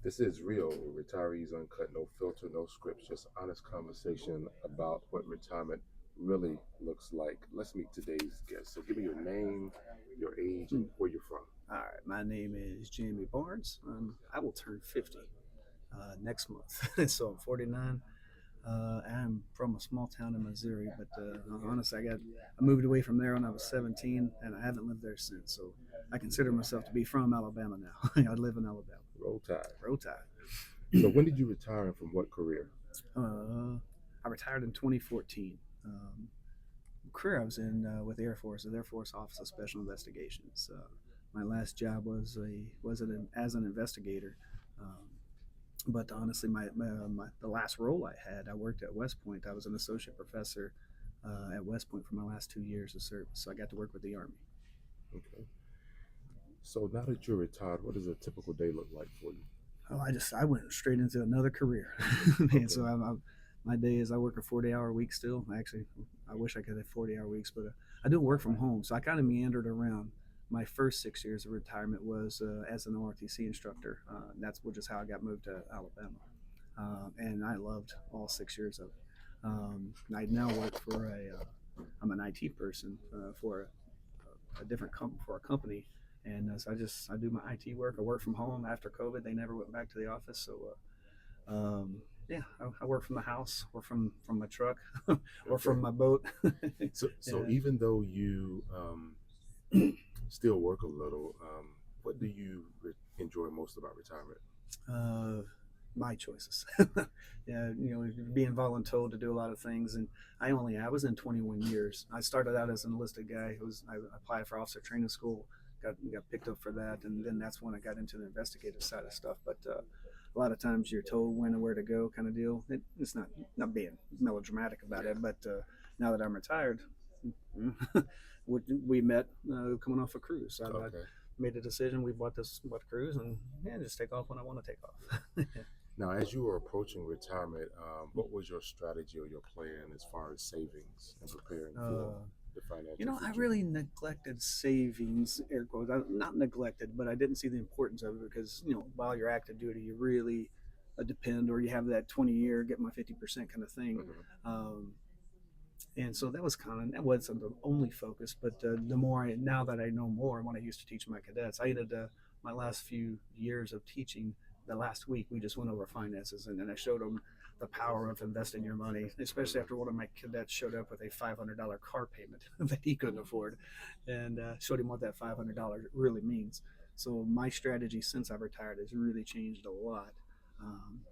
This is real. Retirees Uncut, no filter, no scripts, just honest conversation about what retirement really looks like. Let's meet today's guest. So, give me your name, your age, Hmm. and where you're from. All right, my name is Jamie Barnes. I will turn 50 next month, so I'm 49. I'm from a small town in Missouri, but honestly, I moved away from there when I was 17, and I haven't lived there since. So I consider myself to be from Alabama now. I live in Alabama. Roll Tide. Roll Tide. So, when did you retire and from what career? Uh, I retired in 2014. Career I was in with the Air Force, the Air Force Office of Special Investigations. My last job as an investigator. Um, but honestly, the last role I had, I worked at West Point. I was an associate professor at West Point for my last 2 years of service. So I got to work with the Army. Okay. So, now that you're retired, what does a typical day look like for you? Oh, I went straight into another career, man. Okay. So my day is I work a 40-hour week still. Actually, I wish I could have 40-hour weeks, but I do work from home. So I kind of meandered around. My first 6 years of retirement was as an ROTC instructor. That's which is how I got moved to Alabama, and I loved all 6 years of it. I now work for I'm an IT person for a different for a company, and so I do my IT work. I work from home. After COVID, they never went back to the office, so yeah, I work from the house, or from my truck, or Okay. from my boat. So Yeah. even though you still work a little, what do you enjoy most about retirement? uh, my choices. Yeah, being voluntold to do a lot of things, and I was in 21 years. I started out as an enlisted guy. I applied for officer training school, got picked up for that, and then that's when I got into the investigative side of stuff. But a lot of times you're told when and where to go, kind of deal. It's not being melodramatic about Yeah. it, but now that I'm retired, we met coming off a cruise. I Okay. made a decision. We bought a cruise, and yeah, just take off when I want to take off. Now, as you were approaching retirement, what was your strategy or your plan as far as savings and preparing for uh, the financial I future? really neglected savings, air quotes. Not neglected, but I didn't see the importance of it because while you're active duty, you really depend, or you have that 20-year get my 50% kind of thing. Hmm. Um, and so that wasn't the only focus, but now that I know more, when I used to teach my cadets, I ended my last few years of teaching. The last week we just went over finances, and then I showed them the power of investing your money, especially Hmm. after one of my cadets showed up with a $500 car payment that he couldn't afford, and showed him what that $500 really means. So my strategy since I've retired has really changed a lot. Um,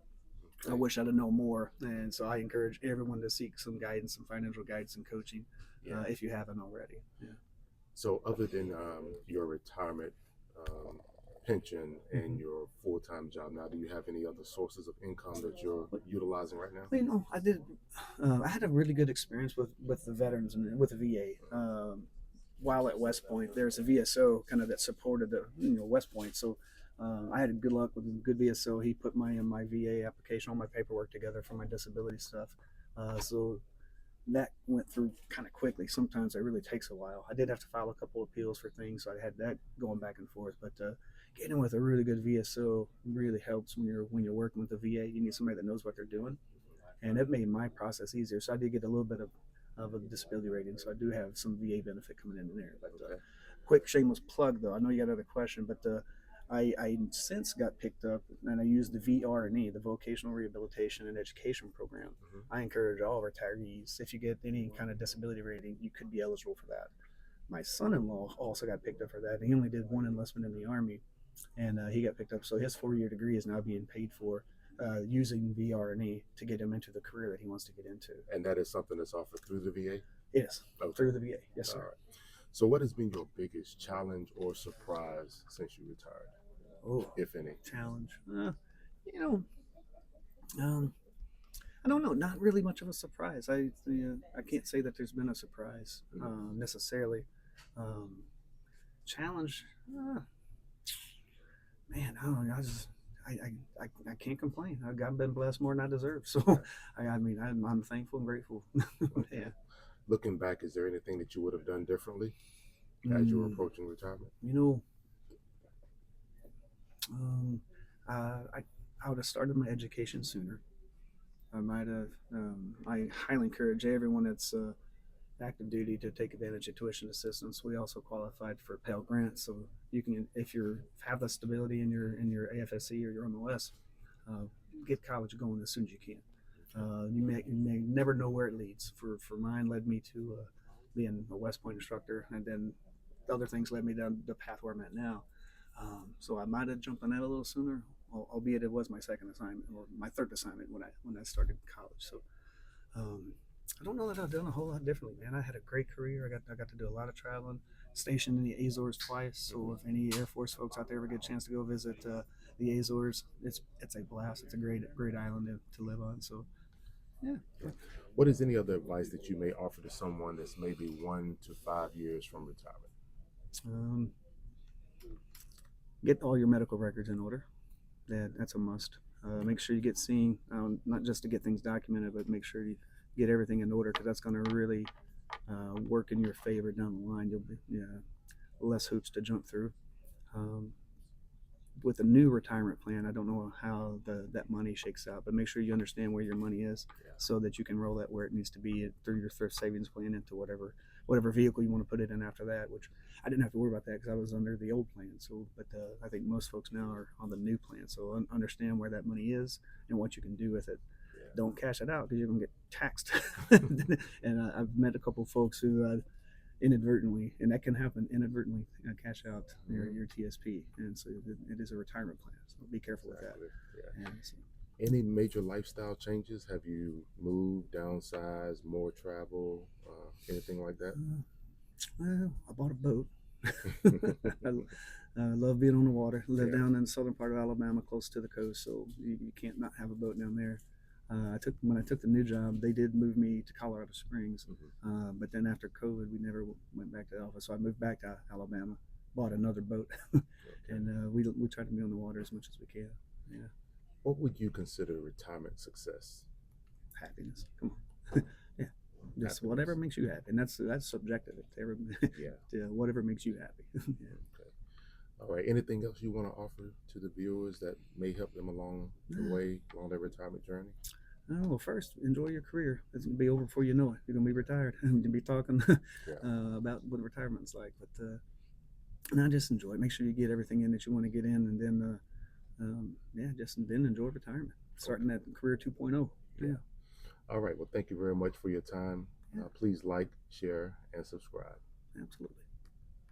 I Okay. wish I'd have known more. And so I encourage everyone to seek some guidance, some financial guidance and coaching, Yeah. if you haven't already. Yeah. So, other than your retirement um, pension and Mm-hmm. your full time job now, do you have any other sources of income that you're But, utilizing right now? well, I did. I had a really good experience with the veterans and with the VA. While at West Point, there's a VSO kind of that supported the West Point. So I had good luck with a good VSO. He put my VA application, all my paperwork together for my disability stuff. So that went through kind of quickly. Sometimes it really takes a while. I did have to file a couple appeals for things, so I had that going back and forth. But getting with a really good VSO really helps when you're working with the VA. You need somebody that knows what they're doing, and it made my process easier. So I did get a little bit of a disability rating, so I do have some VA benefit coming in there. But Okay. quick shameless plug though. I know you got another question, but I since got picked up and I used the VRE, the Vocational Rehabilitation and Education Program. Hmm. I encourage all retirees, if you get any kind of disability rating, you could be eligible for that. My son-in-law also got picked up for that. He only did one enlistment in the Army, and he got picked up. So his 4-year degree is now being paid for using VRE to get him into the career that he wants to get into. And that is something that's offered through the VA? Yes, Okay. through the VA. Yes, All sir. right. So, what has been your biggest challenge or surprise since you retired, Oh, if any? challenge. You know, um, I don't know. Not really much of a surprise. I can't say that there's been a surprise Mhm. necessarily. Um, challenge, man. I don't know. I can't complain. I've been blessed more than I deserve. So, Okay. I mean, I'm thankful and grateful. Okay. Yeah. Looking back, is there anything that you would have done differently as you were Mm, approaching retirement? you know, um, I I would have started my education sooner. I might have. I highly encourage everyone that's active duty to take advantage of tuition assistance. We also qualified for Pell Grants, so you can, if you have the stability in your AFSC or your MLS, uh, get college going as soon as you can. You may never know where it leads. For mine, led me to being a West Point instructor, and then other things led me down the path where I'm at now. So I might have jumped on that a little sooner, albeit it was my second assignment or my third assignment when I started college. So um, I don't know that I've done a whole lot differently, man. I had a great career. I got to do a lot of traveling. Stationed in the Azores twice. So if any Air Force folks out there ever get a chance to go visit the Azores, it's a blast. It's a great island to live on. So yeah. What is any other advice that you may offer to someone that's maybe 1 to 5 years from retirement? Um, get all your medical records in order. That's a must. Make sure you get seen, not just to get things documented, but make sure you get everything in order because that's going to really work in your favor down the line. You'll be less hoops to jump through. Um, with a new retirement plan, I don't know how that money shakes out, but make sure you understand where your money is so that you can roll that where it needs to be through your thrift savings plan into whatever vehicle you want to put it in after that, which I didn't have to worry about that because I was under the old plan. So, but I think most folks now are on the new plan. So understand where that money is and what you can do with it. Don't cash it out because you're going to get taxed. And I've met a couple of folks who inadvertently, and that can happen inadvertently, cash out your TSP. And so it is a retirement plan. So be careful with that. Yeah. So, Any major lifestyle changes? Have you moved, downsized, more travel, anything like that? Well, I bought a boat. I love being on the water. Live down in the southern part of Alabama, close to the coast, so you can't not have a boat down there. When I took the new job, they did move me to Colorado Springs, but then after COVID, we never went back to the office. So I moved back to Alabama, bought another boat, and we try to be on the water as much as we can. Yeah. What would you consider retirement success? Happiness. Come on. Yeah. Just whatever makes you happy, and that's subjective. Whatever makes you happy. Yeah. Okay. All right. Anything else you want to offer to the viewers that may help them along the way, along their retirement journey? Well, first, enjoy your career. It's gonna be over before you know it. You're gonna be retired. You're gonna be talking about what retirement's like. But now just enjoy it. Make sure you get everything in that you want to get in, and then then enjoy retirement. Starting that career 2.0. Yeah. All right. Well, thank you very much for your time. Please like, share, and subscribe. Absolutely.